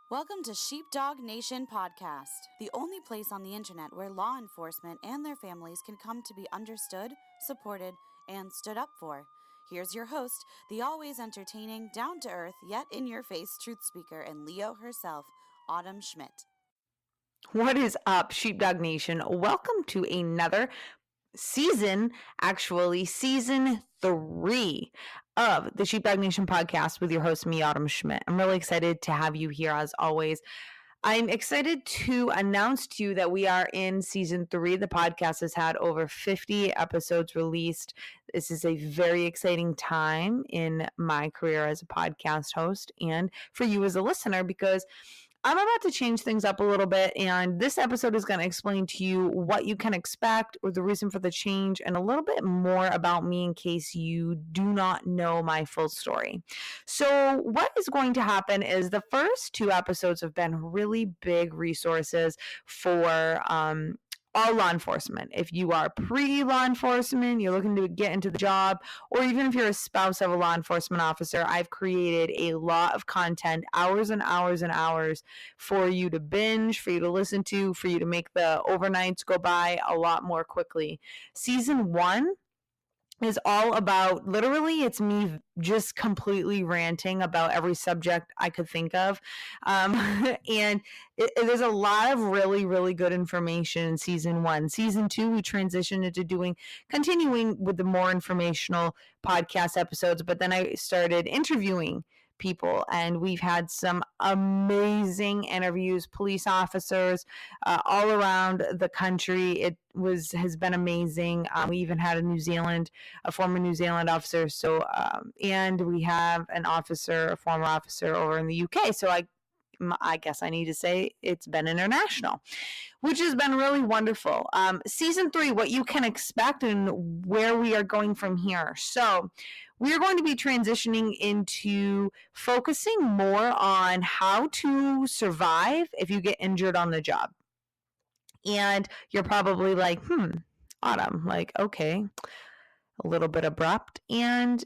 Welcome to Sheepdog Nation Podcast, the only place on the internet where law enforcement and their families can come to be understood, supported, and stood up for. Here's your host, the always entertaining, down-to-earth, yet in-your-face truth speaker and Leo herself, Autumn Schmidt. What is up, Sheepdog Nation? Welcome to another season 3 of the Sheepdog Nation Podcast with your host, me, Autumn Schmidt. I'm really excited to have you here as always. I'm excited to announce to you that we are in season 3. The podcast has had over 50 episodes released. This is a very exciting time in my career as a podcast host and for you as a listener, because I'm about to change things up a little bit, and this episode is going to explain to you what you can expect or the reason for the change and a little bit more about me in case you do not know my full story. So what is going to happen is the first 2 episodes have been really big resources for all law enforcement. If you are pre-law enforcement, you're looking to get into the job, or even if you're a spouse of a law enforcement officer, I've created a lot of content, hours and hours and hours for you to binge, for you to listen to, for you to make the overnights go by a lot more quickly. Season 1 is all about, literally, it's me just completely ranting about every subject I could think of. And there's a lot of really, really good information in season 1. Season 2, we transitioned into continuing with the more informational podcast episodes, but then I started interviewing people, and we've had some amazing interviews, police officers all around the country. It has been amazing. We even had a former New Zealand officer. So, and we have a former officer over in the UK. So I guess I need to say it's been international, which has been really wonderful. Season 3, what you can expect and where we are going from here. So we are going to be transitioning into focusing more on how to survive if you get injured on the job. And you're probably like, Autumn, like, okay, a little bit abrupt. And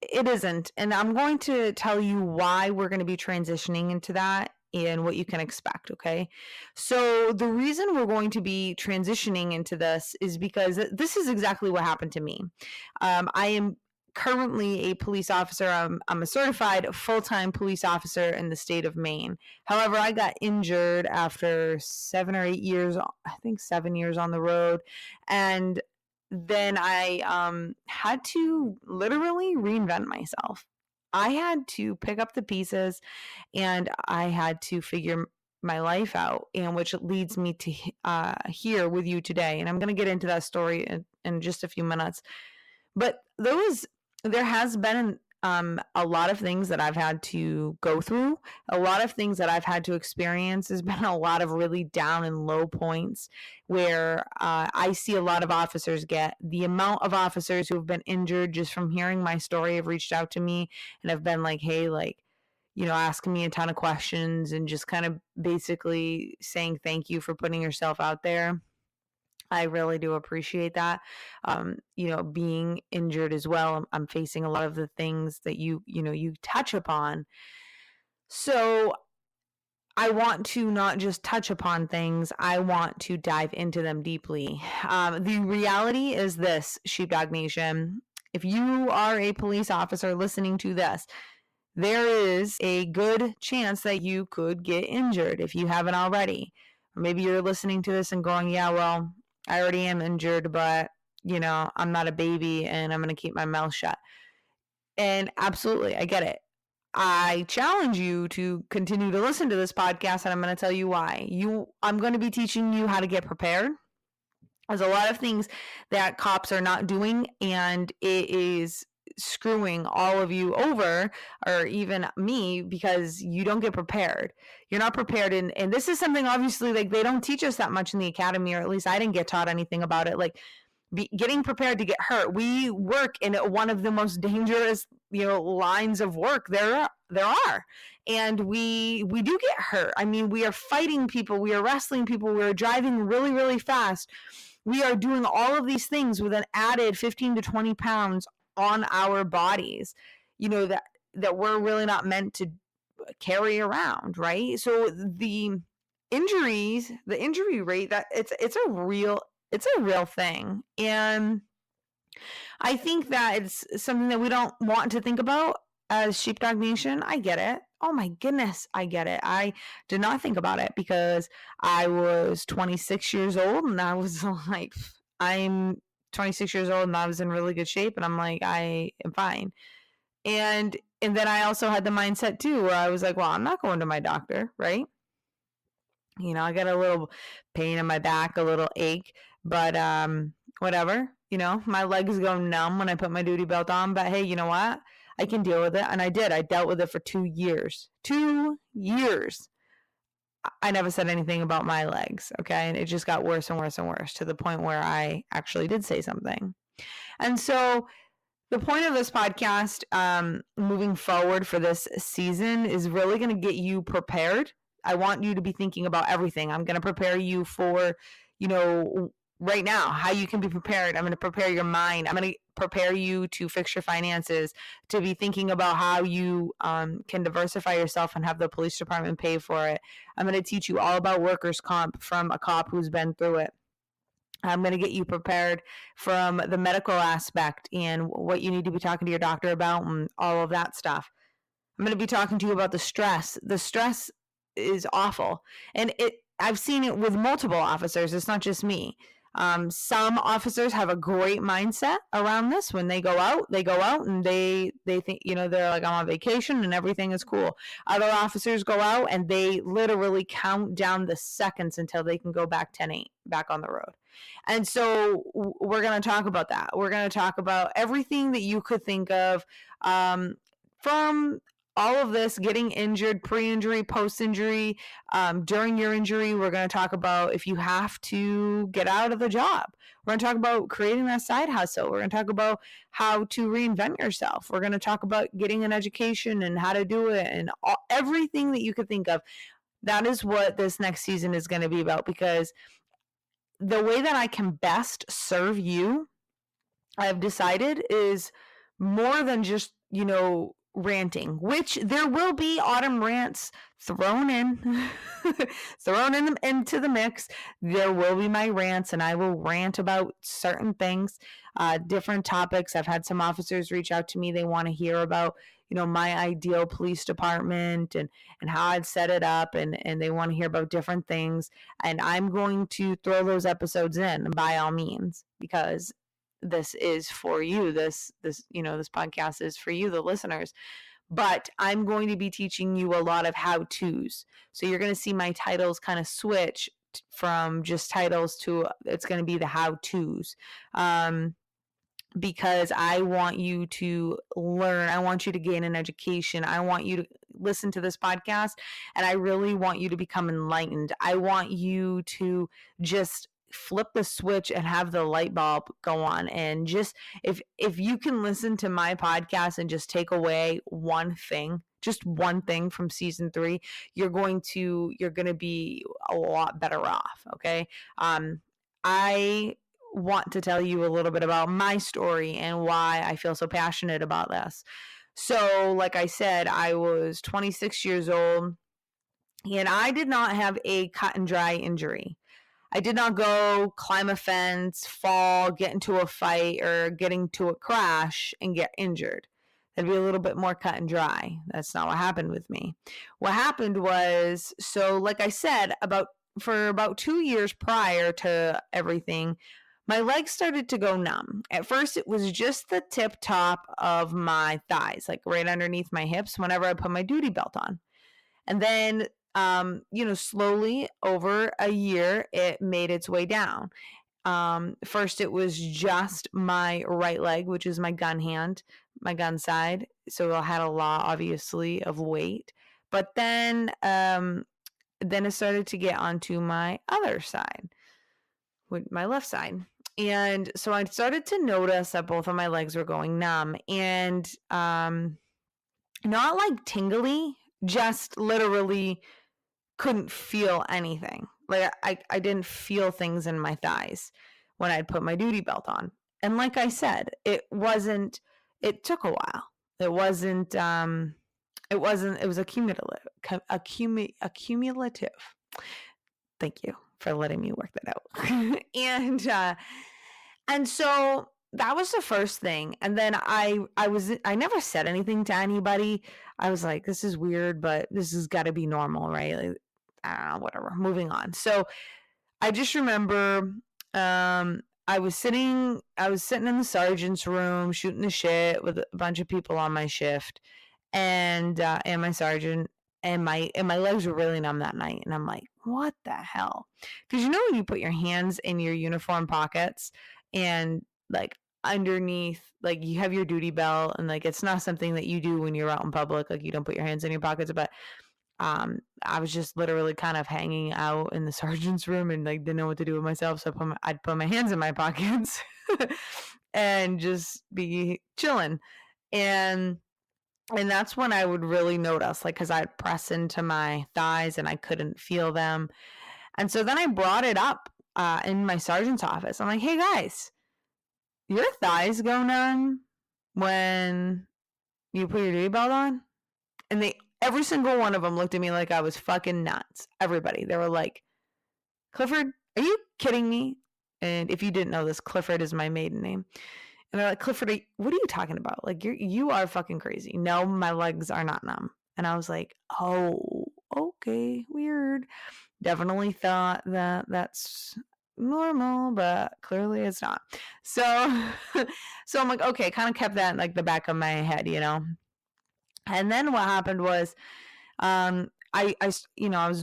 it isn't. And I'm going to tell you why we're going to be transitioning into that and what you can expect, okay? So the reason we're going to be transitioning into this is because this is exactly what happened to me. I am currently a police officer. I'm a certified full-time police officer in the state of Maine. However, I got injured after 7 or 8 years, I think 7 years on the road. And then I had to literally reinvent myself. I had to pick up the pieces and I had to figure my life out, and which leads me to here with you today. And I'm going to get into that story in just a few minutes. But there has been a lot of things that I've had to go through, a lot of things that I've had to experience. There's been a lot of really down and low points where I see a lot of officers get. The amount of officers who have been injured just from hearing my story have reached out to me and have been like, hey, asking me a ton of questions and just kind of basically saying thank you for putting yourself out there. I really do appreciate that. Being injured as well, I'm facing a lot of the things that you touch upon. So I want to not just touch upon things, I want to dive into them deeply. The reality is this, Sheepdog Nation, if you are a police officer listening to this, there is a good chance that you could get injured if you haven't already. Or maybe you're listening to this and going, yeah, well, I already am injured, but, I'm not a baby and I'm going to keep my mouth shut. And absolutely, I get it. I challenge you to continue to listen to this podcast, and I'm going to tell you why. I'm going to be teaching you how to get prepared. There's a lot of things that cops are not doing, and it is screwing all of you over, or even me, because you don't get prepared. You're not prepared. And this is something, obviously, like, they don't teach us that much in the academy, or at least I didn't get taught anything about it. Like, getting prepared to get hurt. We work in one of the most dangerous, lines of work there are. And we do get hurt. I mean, we are fighting people. We are wrestling people. We are driving really, really fast. We are doing all of these things with an added 15 to 20 pounds on our bodies, that we're really not meant to carry around, right? So the injury rate, that it's a real thing. And I think that it's something that we don't want to think about as Sheepdog Nation. I get it. Oh my goodness, I get it. I did not think about it because I was 26 years old and I was like, I'm 26 years old and I was in really good shape and I'm like, I am fine. And then I also had the mindset too where I was like, well, I'm not going to my doctor, right? You know, I got a little pain in my back, a little ache, but whatever. You know, my legs go numb when I put my duty belt on, but hey, you know what? I can deal with it. And I did. I dealt with it for 2 years. 2 years. I never said anything about my legs, okay? And it just got worse and worse and worse to the point where I actually did say something. And so the point of this podcast, moving forward for this season, is really going to get you prepared. I want you to be thinking about everything. I'm going to prepare you for, you know, right now, how you can be prepared. I'm going to prepare your mind. I'm going to prepare you to fix your finances, to be thinking about how you can diversify yourself and have the police department pay for it. I'm going to teach you all about workers' comp from a cop who's been through it. I'm going to get you prepared from the medical aspect and what you need to be talking to your doctor about and all of that stuff. I'm going to be talking to you about the stress. The stress is awful. And I've seen it with multiple officers. It's not just me. Some officers have a great mindset around this. When they go out and they think, you know, they're like, I'm on vacation and everything is cool. Other officers go out and they literally count down the seconds until they can go back 10-8 back on the road. And so we're going to talk about that. We're going to talk about everything that you could think of, from all of this, getting injured, pre-injury, post-injury, during your injury. We're going to talk about if you have to get out of the job. We're going to talk about creating that side hustle. We're going to talk about how to reinvent yourself. We're going to talk about getting an education and how to do it and everything that you could think of. That is what this next season is going to be about, because the way that I can best serve you, I've decided, is more than just, you know, ranting, which there will be autumn rants thrown into the mix. There will be my rants, and I will rant about certain things, different topics. I've had some officers reach out to me. They want to hear about, you know, my ideal police department and how I'd set it up, and they want to hear about different things. And I'm going to throw those episodes in by all means, because this is for you. This you know, this podcast is for you, the listeners. But I'm going to be teaching you a lot of how-tos. So you're going to see my titles kind of switch from just titles to, it's going to be the how-tos. Because I want you to learn. I want you to gain an education. I want you to listen to this podcast, and I really want you to become enlightened. I want you to just flip the switch and have the light bulb go on. And just, if you can listen to my podcast and just take away one thing, just one thing from season 3, you're going to be a lot better off. Okay. I want to tell you a little bit about my story and why I feel so passionate about this. So, like I said, I was 26 years old and I did not have a cut and dry injury. I did not go climb a fence, fall, get into a fight, or get into a crash and get injured. That'd be a little bit more cut and dry. That's not what happened with me. What happened was, so like I said, for about 2 years prior to everything, my legs started to go numb. At first, it was just the tip top of my thighs, like right underneath my hips whenever I put my duty belt on. And then you know, slowly over a year, it made its way down. First, it was just my right leg, which is my gun hand, my gun side. So I had a lot, obviously, of weight. But then it started to get onto my other side, with my left side. And so I started to notice that both of my legs were going numb, and not like tingly, just literally couldn't feel anything. Like I didn't feel things in my thighs when I'd put my duty belt on. And like I said, it took a while. It wasn't It wasn't, it was accumulative. Thank you for letting me work that out. And so that was the first thing. And then I never said anything to anybody. I was like, this is weird, but this has got to be normal, right? Like, I don't know, whatever, moving on. So I just remember, I was sitting in the sergeant's room shooting the shit with a bunch of people on my shift, and my sergeant, and my legs were really numb that night, and I'm like, what the hell? Because you know when you put your hands in your uniform pockets and like underneath, like you have your duty belt, and like it's not something that you do when you're out in public, like you don't put your hands in your pockets, but I was just literally kind of hanging out in the sergeant's room and like didn't know what to do with myself, so I'd put my hands in my pockets and just be chilling, and that's when I would really notice, like, because I'd press into my thighs and I couldn't feel them. And so then I brought it up in my sergeant's office. I'm like, hey, guys, your thighs go numb when you put your duty belt on? And every single one of them looked at me like I was fucking nuts. Everybody. They were like, Clifford, are you kidding me? And if you didn't know this, Clifford is my maiden name. And they're like, Clifford, what are you talking about? Like, you are fucking crazy. No, my legs are not numb. And I was like, oh, okay, weird. Definitely thought that that's normal, but clearly it's not. So I'm like, okay, kind of kept that in like the back of my head, you know? And then what happened was, I was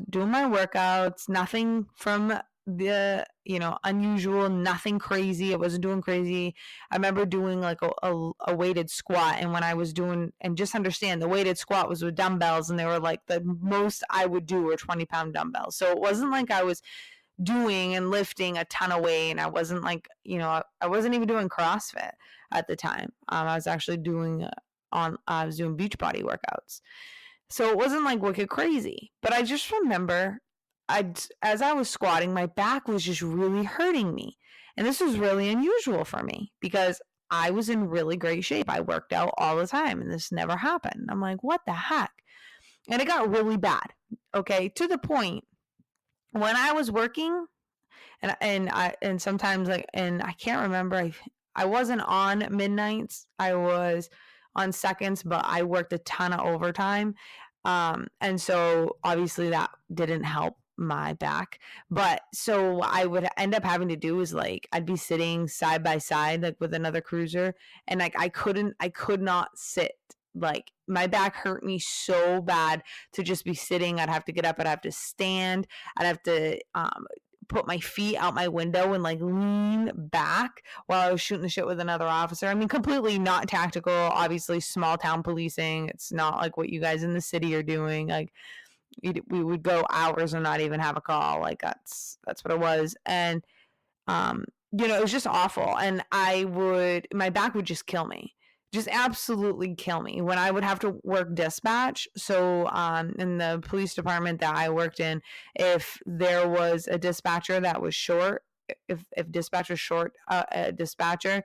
doing my workouts, nothing from the, unusual, nothing crazy. I wasn't doing crazy. I remember doing like a weighted squat. And when I was doing, and just understand, the weighted squat was with dumbbells, and they were like the most I would do were 20-pound dumbbells. So it wasn't like I was doing and lifting a ton of weight. And I wasn't like, I wasn't even doing CrossFit at the time. I was actually doing I was doing Beachbody workouts. So it wasn't like wicked crazy, but I just remember as I was squatting, my back was just really hurting me. And this was really unusual for me because I was in really great shape. I worked out all the time and this never happened. I'm like, what the heck? And it got really bad. Okay. To the point when I was working and sometimes and I can't remember, I wasn't on midnights. I was on seconds, but I worked a ton of overtime. And so obviously that didn't help my back. But so I would end up having to do is like, I'd be sitting side by side, like with another cruiser. And like, I could not sit. Like my back hurt me so bad to just be sitting. I'd have to get up. I'd have to stand. I'd have to, put my feet out my window and like lean back while I was shooting the shit with another officer. I mean, completely not tactical, obviously small town policing. It's not like what you guys in the city are doing. Like we would go hours and not even have a call. Like that's what it was. And, it was just awful. And my back would just kill me. Just absolutely kill me when I would have to work dispatch. So in the police department that I worked in, if there was a dispatcher that was short, if dispatch was short a dispatcher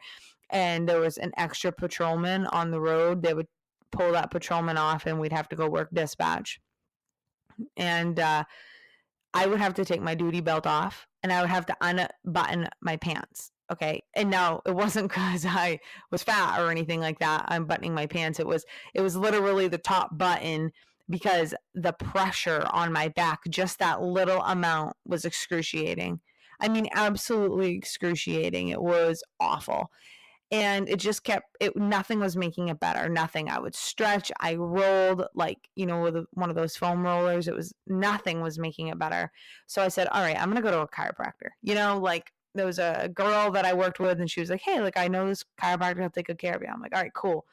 and there was an extra patrolman on the road, they would pull that patrolman off and we'd have to go work dispatch. And I would have to take my duty belt off and I would have to unbutton my pants. Okay. And now it wasn't because I was fat or anything like that. I'm buttoning my pants. It was literally the top button because the pressure on my back, just that little amount, was excruciating. I mean, absolutely excruciating. It was awful. And it just nothing was making it better. Nothing. I would stretch. I rolled like, with one of those foam rollers. Nothing was making it better. So I said, all right, I'm going to go to a chiropractor. There was a girl that I worked with and she was like, hey, like I know this chiropractor will take good care of you. I'm like, all right, cool.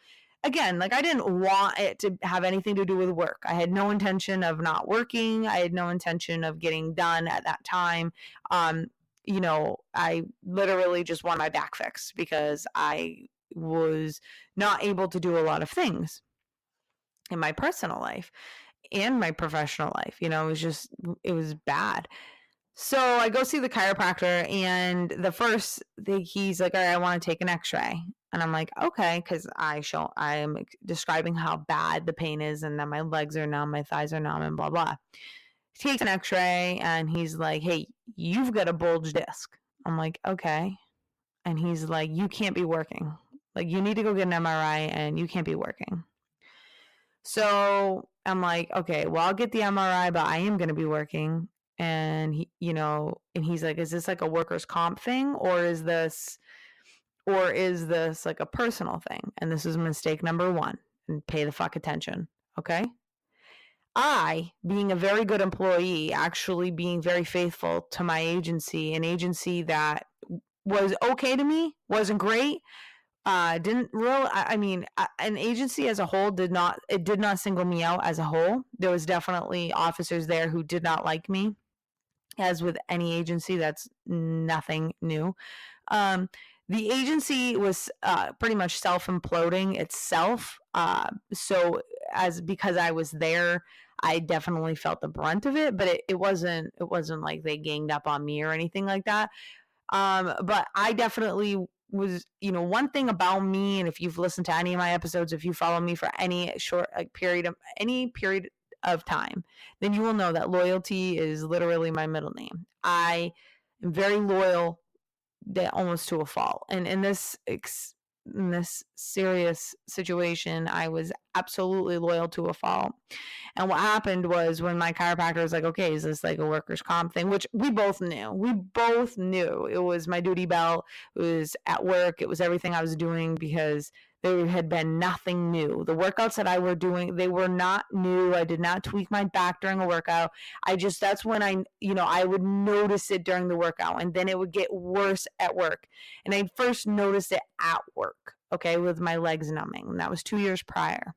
Again, like I didn't want it to have anything to do with work. I had no intention of not working. I had no intention of getting done at that time. I literally just want my back fixed because I was not able to do a lot of things in my personal life and my professional life. It was bad. So I go see the chiropractor and the first thing he's like, all right, I want to take an x-ray. And I'm like, okay, because I am describing how bad the pain is and that my legs are numb, my thighs are numb, and blah, blah. He takes an x-ray and he's like, hey, you've got a bulge disc. I'm like, okay. And he's like, you can't be working. Like, you need to go get an MRI and you can't be working. So I'm like, okay, well, I'll get the MRI, but I am going to be working. And he, and he's like, is this like a workers' comp thing, or is this like a personal thing? And this is mistake number one. And pay the fuck attention, okay? I, being a very good employee, actually being very faithful to my agency, an agency that was okay to me, wasn't great, didn't really, an agency as a whole did not single me out as a whole. There was definitely officers there who did not like me, as with any agency. That's nothing new. The agency was pretty much self-imploding itself. So because I was there, I definitely felt the brunt of it, but it wasn't like they ganged up on me or anything like that. But I definitely was, one thing about me, and if you've listened to any of my episodes, if you follow me for any short period of time, then you will know that loyalty is literally my middle name. I am very loyal, almost to a fault. And in this serious situation, I was absolutely loyal to a fault. And what happened was, when my chiropractor was like, okay, is this like a workers' comp thing? Which we both knew. It was my duty belt. It was at work. It was everything I was doing, because there had been nothing new. The workouts that I were doing, they were not new. I did not tweak my back during a workout. That's when I would notice it during the workout, and then it would get worse at work. And I first noticed it at work, okay, with my legs numbing. And that was 2 years prior.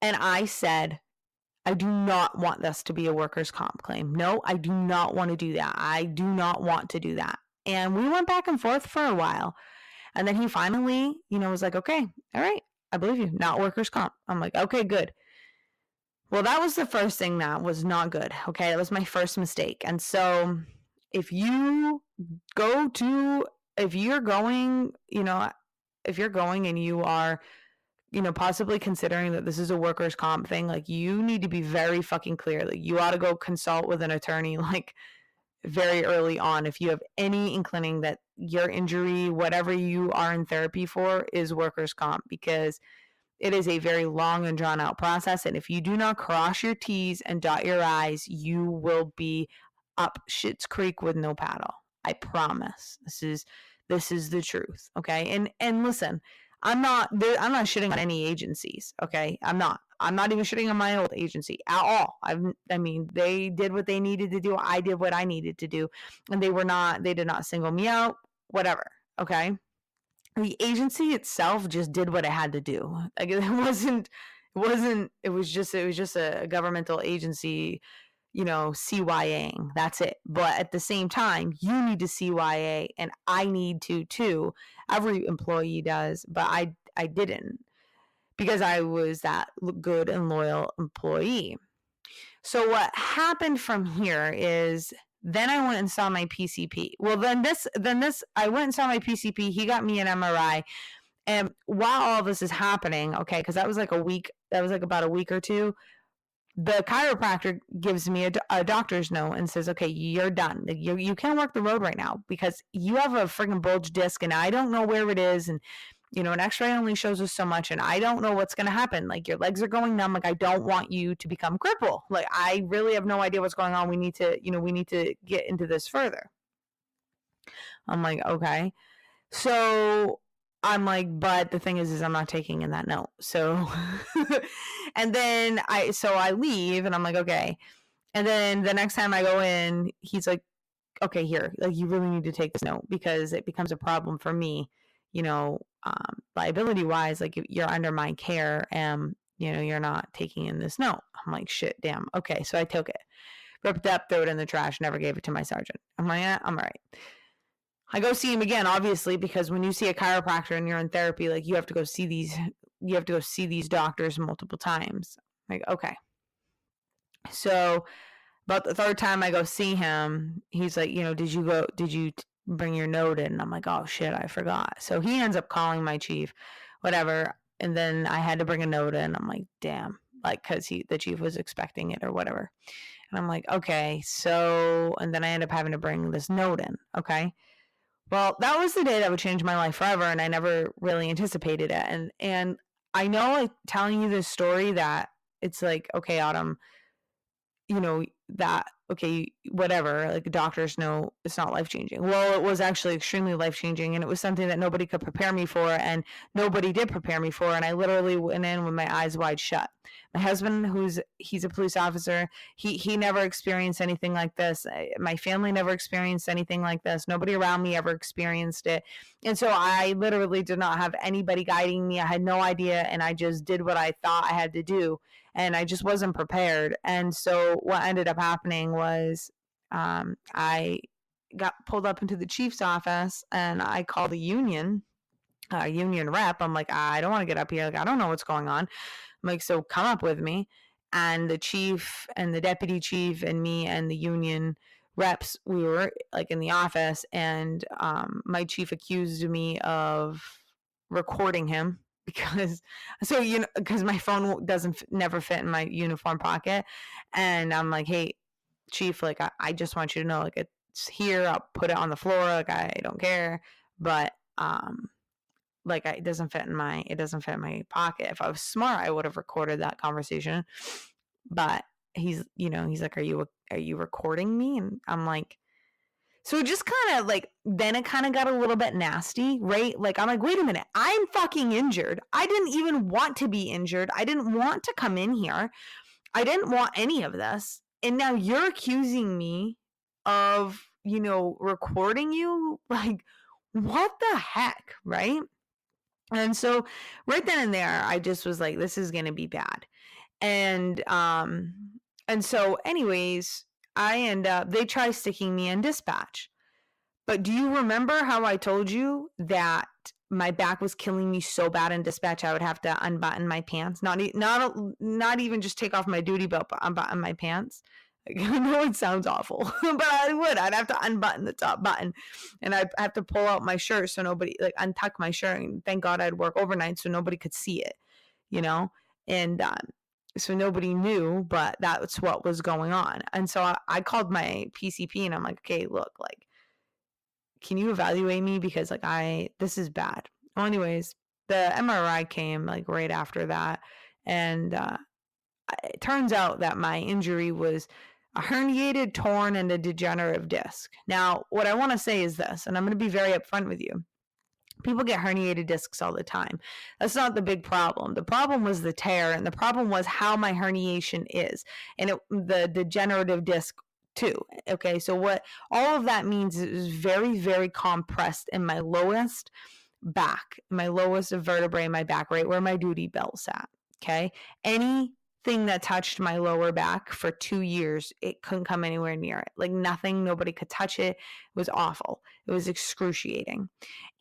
And I said, I do not want this to be a workers' comp claim. No, I do not want to do that. I do not want to do that. And we went back and forth for a while. And then he finally, was like, okay, all right, I believe you, not workers' comp. I'm like, okay, good. Well, that was the first thing that was not good. Okay, that was my first mistake. And so if you're going and you are, possibly considering that this is a workers' comp thing, like, you need to be very fucking clear. Like, you ought to go consult with an attorney, like, very early on, if you have any inkling that your injury, whatever you are in therapy for, is workers' comp, because it is a very long and drawn out process. And if you do not cross your T's and dot your I's, you will be up Schitt's Creek with no paddle. I promise. This is the truth. Okay. And listen, I'm not shitting on any agencies. Okay. I'm not even shitting on my old agency at all. They did what they needed to do. I did what I needed to do. And they did not single me out, whatever. Okay. The agency itself just did what it had to do. Like, it was just a governmental agency, CYAing. That's it. But at the same time, you need to CYA, and I need to too. Every employee does, but I didn't, because I was that good and loyal employee. So what happened from here is, then I went and saw my PCP. Well, then I went and saw my PCP. He got me an MRI. And while all this is happening, okay, because that was like about a week or two, the chiropractor gives me a doctor's note and says, okay, you're done. You can't work the road right now, because you have a freaking bulge disc, and I don't know where it is. And, an x-ray only shows us so much, and I don't know what's going to happen. Like, your legs are going numb. Like, I don't want you to become crippled. Like, I really have no idea what's going on. We need to get into this further. I'm like, okay. So I'm like, but the thing is I'm not taking in that note. So, and then I leave, and I'm like, okay. And then the next time I go in, he's like, okay, here, like, you really need to take this note, because it becomes a problem for me, liability wise. Like, you're under my care, and, you're not taking in this note. I'm like, shit, damn. Okay. So I took it, ripped it up, threw it in the trash, never gave it to my sergeant. I'm like, yeah, I'm all right. I go see him again, obviously, because when you see a chiropractor and you're in therapy, like, you have to go see these doctors multiple times. Like, okay. So about the third time I go see him, he's like, did you bring your note in. And I'm like, oh shit, I forgot. So he ends up calling my chief, whatever. And then I had to bring a note in. I'm like, damn, like, cause the chief was expecting it or whatever. And I'm like, okay, so, and then I end up having to bring this note in. Okay. Well, that was the day that would change my life forever. And I never really anticipated it. And I know, like, telling you this story that it's like, okay, Autumn, you know, that, okay, whatever, like doctors know it's not life-changing. Well, it was actually extremely life-changing, and it was something that nobody could prepare me for, and nobody did prepare me for, and I literally went in with my eyes wide shut. My husband, he's a police officer, he never experienced anything like this. My family never experienced anything like this. Nobody around me ever experienced it. And so I literally did not have anybody guiding me. I had no idea, and I just did what I thought I had to do. And I just wasn't prepared. And so what ended up happening was I got pulled up into the chief's office, and I called the union rep. I'm like, I don't want to get up here. Like, I don't know what's going on. I'm like, so come up with me. And the chief and the deputy chief and me and the union reps, we were like in the office, and my chief accused me of recording him. Because my phone never fit in my uniform pocket. And I'm like, hey, chief, like, I just want you to know, like, it's here. I'll put it on the floor. Like, I don't care. But, like, it doesn't fit in my pocket. If I was smart, I would have recorded that conversation. But he's like, are you recording me? And I'm like, so it just kind of like, then it kind of got a little bit nasty, right? Like, I'm like, wait a minute, I'm fucking injured. I didn't even want to be injured. I didn't want to come in here. I didn't want any of this. And now you're accusing me of, recording you? Like, what the heck, right? And so right then and there, I just was like, this is going to be bad. And so anyways, they try sticking me in dispatch. But do you remember how I told you that my back was killing me so bad in dispatch I would have to unbutton my pants? Not even just take off my duty belt, but unbutton my pants. I know it sounds awful, but I would. I'd have to unbutton the top button, and I'd have to pull out my shirt so nobody, like, untuck my shirt. And thank God I'd work overnight so nobody could see it, and so nobody knew, but that's what was going on. And so I called my PCP, and I'm like, okay, look, like, can you evaluate me? Because, like, this is bad. Well, anyways, the MRI came, like, right after that. And it turns out that my injury was a herniated, torn, and a degenerative disc. Now, what I want to say is this, and I'm going to be very upfront with you. People get herniated discs all the time. That's not the big problem. The problem was the tear, and the problem was how my herniation is, and the degenerative disc too. Okay, so what all of that means is very, very compressed in my lowest back, my lowest vertebrae in my back, right where my duty belt's at. Okay, anything that touched my lower back for 2 years, it couldn't come anywhere near it. Like, nothing, nobody could touch it. It was awful. It was excruciating.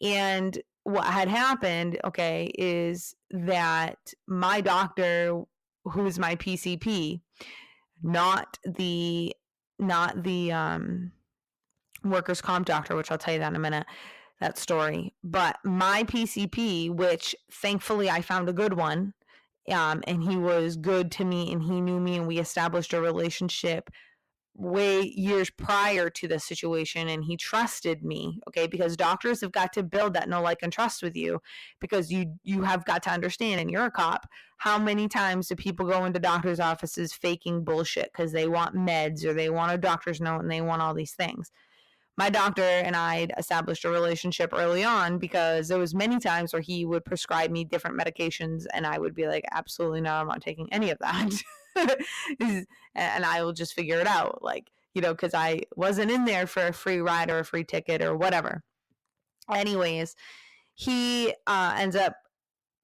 And what had happened, okay, is that my doctor, who's my PCP, not the workers' comp doctor, which I'll tell you that in a minute, that story, but my PCP, which thankfully I found a good one, and he was good to me, and he knew me, and we established a relationship years prior to the situation, and he trusted me, okay, because doctors have got to build that know, like, and trust with you, because you have got to understand, and you're a cop, how many times do people go into doctors' offices faking bullshit because they want meds, or they want a doctor's note, and they want all these things. My doctor and I established a relationship early on, because there was many times where he would prescribe me different medications, and I would be like, absolutely not, I'm not taking any of that. And I will just figure it out, like, because I wasn't in there for a free ride or a free ticket or whatever. Anyways, he ends up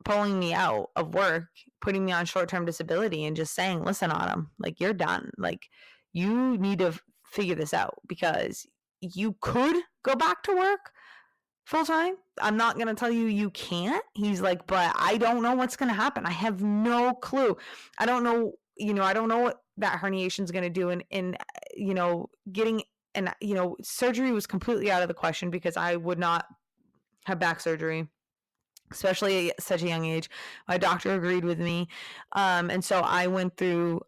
pulling me out of work, putting me on short-term disability, and just saying, listen, Autumn, like, you're done. Like, you need to figure this out, because you could go back to work full-time. I'm not going to tell you can't. He's like, but I don't know what's going to happen. I have no clue. I don't know, I don't know what that herniation is going to do in getting and surgery was completely out of the question because I would not have back surgery, especially at such a young age. My doctor agreed with me. And so I went through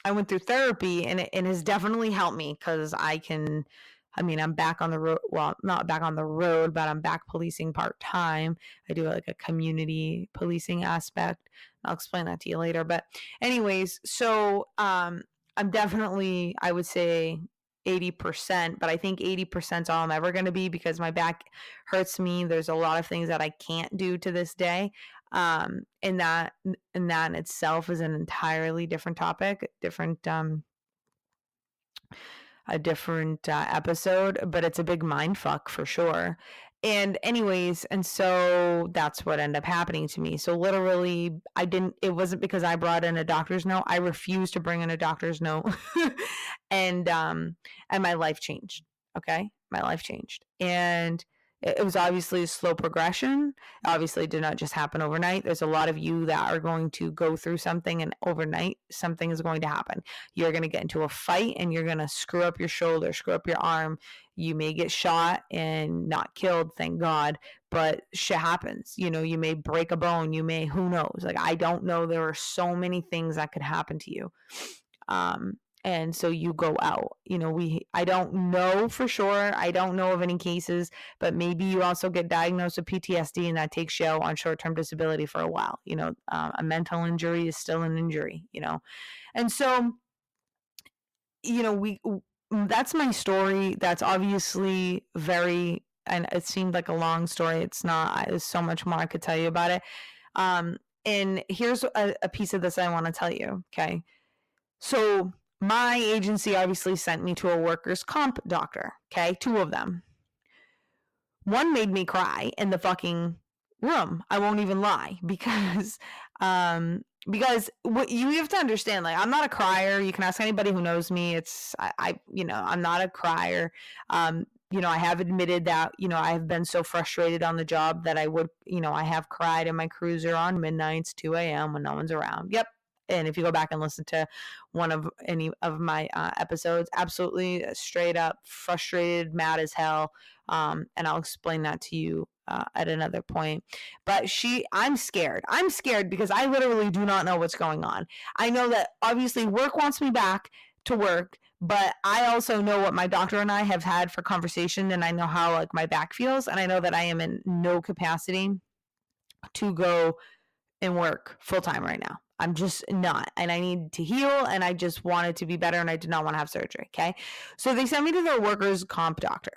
therapy, and it has definitely helped me because I'm back on the road. Well, not back on the road, but I'm back policing part-time. I do like a community policing aspect. I'll explain that to you later. But anyways, so I'm definitely, I would say 80%, but I think 80% is all I'm ever going to be because my back hurts me. There's a lot of things that I can't do to this day. And that in itself is an entirely different topic, a different episode, but it's a big mind fuck for sure. And anyways, and so that's what ended up happening to me. So literally it wasn't because I brought in a doctor's note. I refused to bring in a doctor's note. and my life changed. Okay. My life changed. And it was obviously a slow progression. Obviously, it did not just happen overnight. There's a lot of you that are going to go through something, and overnight, something is going to happen. You're going to get into a fight, and you're going to screw up your shoulder, screw up your arm. You may get shot and not killed, thank God, but shit happens. You may break a bone. You may, who knows? Like, I don't know. There are so many things that could happen to you. And so you go out, I don't know for sure. I don't know of any cases, but maybe you also get diagnosed with PTSD and that takes you out on short-term disability for a while. A mental injury is still an injury, And so, that's my story. That's obviously and it seemed like a long story. It's not, there's so much more I could tell you about it. And here's a piece of this I want to tell you. Okay. So my agency obviously sent me to a workers' comp doctor, okay? 2 of them. One made me cry in the fucking room. I won't even lie because what you have to understand, like, I'm not a crier. You can ask anybody who knows me. I'm not a crier. I have admitted that, I have been so frustrated on the job that I have cried in my cruiser on midnights, 2 a.m. when no one's around. Yep. And if you go back and listen to any of my episodes, absolutely straight up frustrated, mad as hell. And I'll explain that to you at another point. But I'm scared. I'm scared because I literally do not know what's going on. I know that obviously work wants me back to work, but I also know what my doctor and I have had for conversation, and I know how like my back feels, and I know that I am in no capacity to go and work full time right now. I'm just not, and I need to heal, and I just wanted to be better, and I did not want to have surgery, okay? So they sent me to their workers' comp doctor,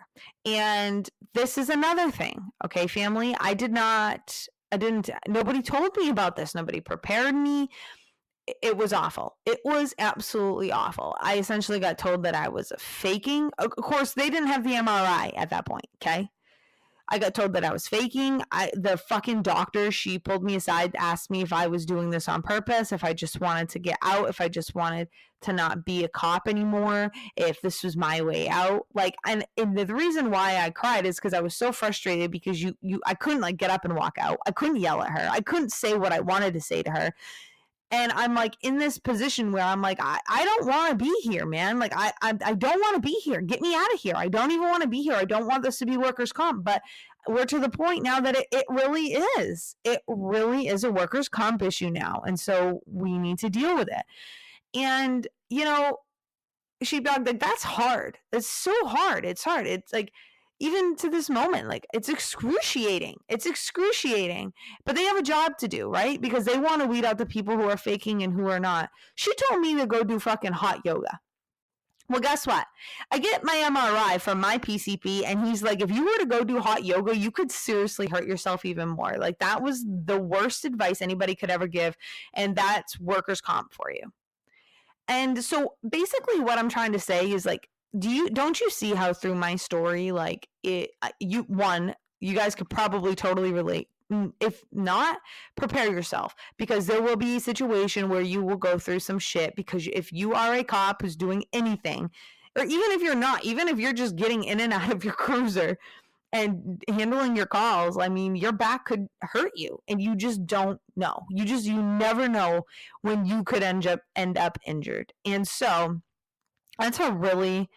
and this is another thing, okay, family? Nobody told me about this. Nobody prepared me. It was awful. It was absolutely awful. I essentially got told that I was faking. Of course, they didn't have the MRI at that point, okay? I got told that I was faking. The fucking doctor, she pulled me aside, asked me if I was doing this on purpose, if I just wanted to get out, if I just wanted to not be a cop anymore, if this was my way out. Like, and the reason why I cried is because I was so frustrated because I couldn't like get up and walk out. I couldn't yell at her. I couldn't say what I wanted to say to her. And I'm like in this position where I'm like, I don't want to be here, man. Like, I don't want to be here. Get me out of here. I don't even want to be here. I don't want this to be workers' comp. But we're to the point now that it really is. It really is a workers' comp issue now. And so we need to deal with it. And, Sheepdog, like, that's hard. It's so hard. It's hard. It's like, even to this moment, like, it's excruciating. It's excruciating. But they have a job to do, right? Because they want to weed out the people who are faking and who are not. She told me to go do fucking hot yoga. Well, guess what? I get my MRI from my PCP, and he's like, if you were to go do hot yoga, you could seriously hurt yourself even more. Like, that was the worst advice anybody could ever give, and that's workers' comp for you. And so basically what I'm trying to say is, like, don't you see how through my story, like, you guys could probably totally relate. If not, prepare yourself, because there will be a situation where you will go through some shit, because if you are a cop who's doing anything, or even if you're not, even if you're just getting in and out of your cruiser and handling your calls, I mean, your back could hurt you, and you just don't know. You never know when you could end up injured. And so that's a really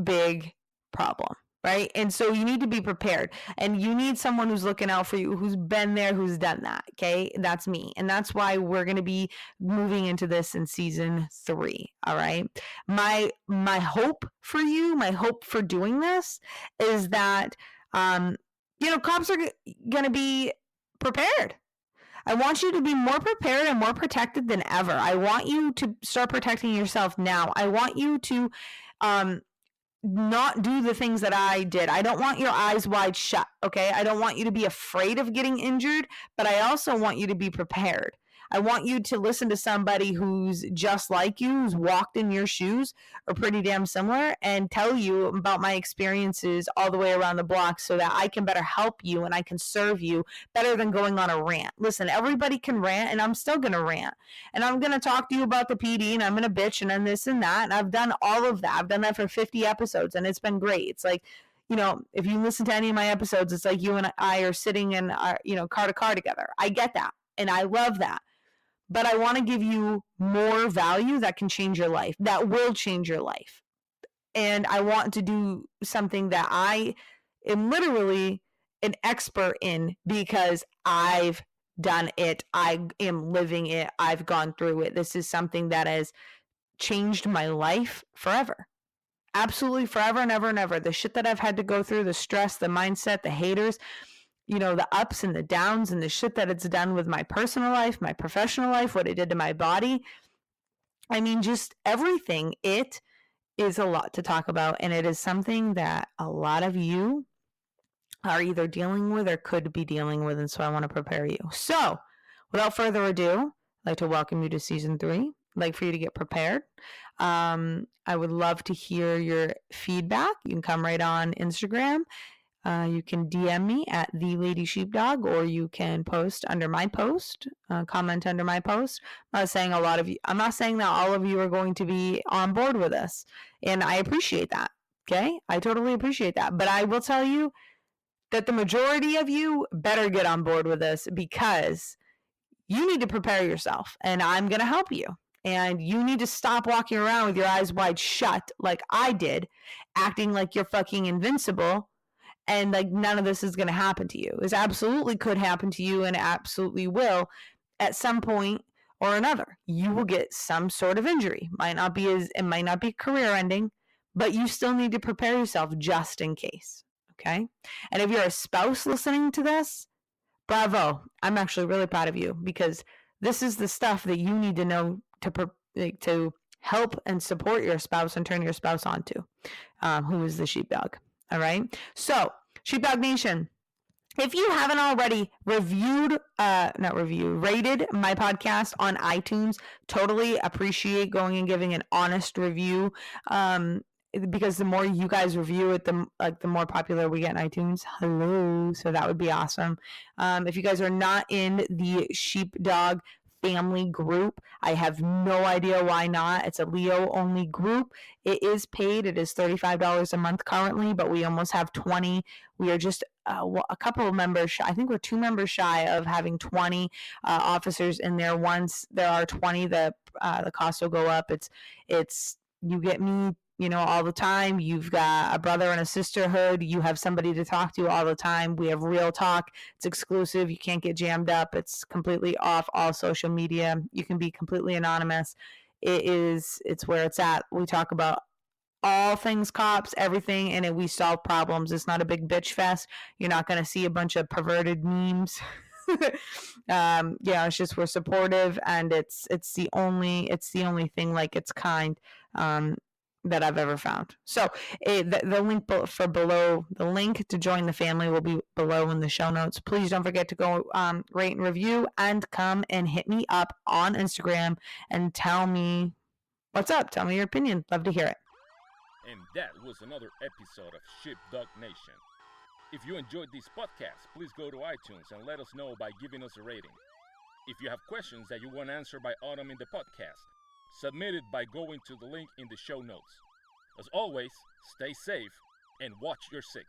big problem, right? And so you need to be prepared, and you need someone who's looking out for you, who's been there, who's done that. Okay. That's me. And that's why we're going to be moving into this in season 3. All right. My hope for you, my hope for doing this is that, cops are going to be prepared. I want you to be more prepared and more protected than ever. I want you to start protecting yourself now. I want you to not do the things that I did. I don't want your eyes wide shut, okay? I don't want you to be afraid of getting injured, but I also want you to be prepared. I want you to listen to somebody who's just like you, who's walked in your shoes or pretty damn similar, and tell you about my experiences all the way around the block so that I can better help you and I can serve you better than going on a rant. Listen, everybody can rant, and I'm still going to rant. And I'm going to talk to you about the PD, and I'm going to bitch, and then this and that. And I've done all of that. I've done that for 50 episodes, and it's been great. It's like, if you listen to any of my episodes, it's like you and I are sitting in, car to car together. I get that, and I love that. But I want to give you more value that can change your life, that will change your life. And I want to do something that I am literally an expert in because I've done it. I am living it. I've gone through it. This is something that has changed my life forever. Absolutely forever and ever and ever. The shit that I've had to go through, the stress, the mindset, the haters, the ups and the downs and the shit that it's done with my personal life, my professional life, what it did to my body. I mean, just everything. It is a lot to talk about, and it is something that a lot of you are either dealing with or could be dealing with, and so I want to prepare you. So, without further ado, I'd like to welcome you to season 3. I'd like for you to get prepared. I would love to hear your feedback. You can come right on Instagram. You can DM me at the Lady Sheepdog, or you can post under my post, comment under my post. I'm not saying that all of you are going to be on board with this, and I appreciate that. Okay, I totally appreciate that. But I will tell you that the majority of you better get on board with this, because you need to prepare yourself, and I'm going to help you. And you need to stop walking around with your eyes wide shut like I did, acting like you're fucking invincible. And like none of this is going to happen to you. This absolutely could happen to you, and absolutely will at some point or another. You will get some sort of injury. It might not be career ending, but you still need to prepare yourself just in case. Okay. And if you're a spouse listening to this, bravo. I'm actually really proud of you, because this is the stuff that you need to know to help and support your spouse and turn your spouse on to, who is the sheepdog. All right. So, Sheepdog Nation, if you haven't already rated my podcast on iTunes, totally appreciate going and giving an honest review. Because the more you guys review it, the more popular we get in iTunes. Hello. So that would be awesome. If you guys are not in the Sheepdog family group, I have no idea why not. It's a Leo only group. It is paid. It is $35 a month currently, but we almost have 20. We are just a couple of members shy. I think we're 2 members shy of having 20 officers in there. Once there are 20, the cost will go up. It's you get me, all the time. You've got a brother and a sisterhood. You have somebody to talk to all the time. We have real talk. It's exclusive. You can't get jammed up. It's completely off all social media. You can be completely anonymous. It's where it's at. We talk about all things cops, everything, and we solve problems. It's not a big bitch fest. You're not going to see a bunch of perverted memes. It's just we're supportive, and it's the only thing like its kind that I've ever found. So the link to join the family will be below in the show notes. Please don't forget to go rate and review, and come and hit me up on Instagram and tell me what's up. Tell me your opinion. Love to hear it. And that was another episode of Sheepdog Nation. If you enjoyed this podcast, please go to iTunes and let us know by giving us a rating. If you have questions that you want answered by Autumn in the podcast, submit it by going to the link in the show notes. As always, stay safe and watch your six.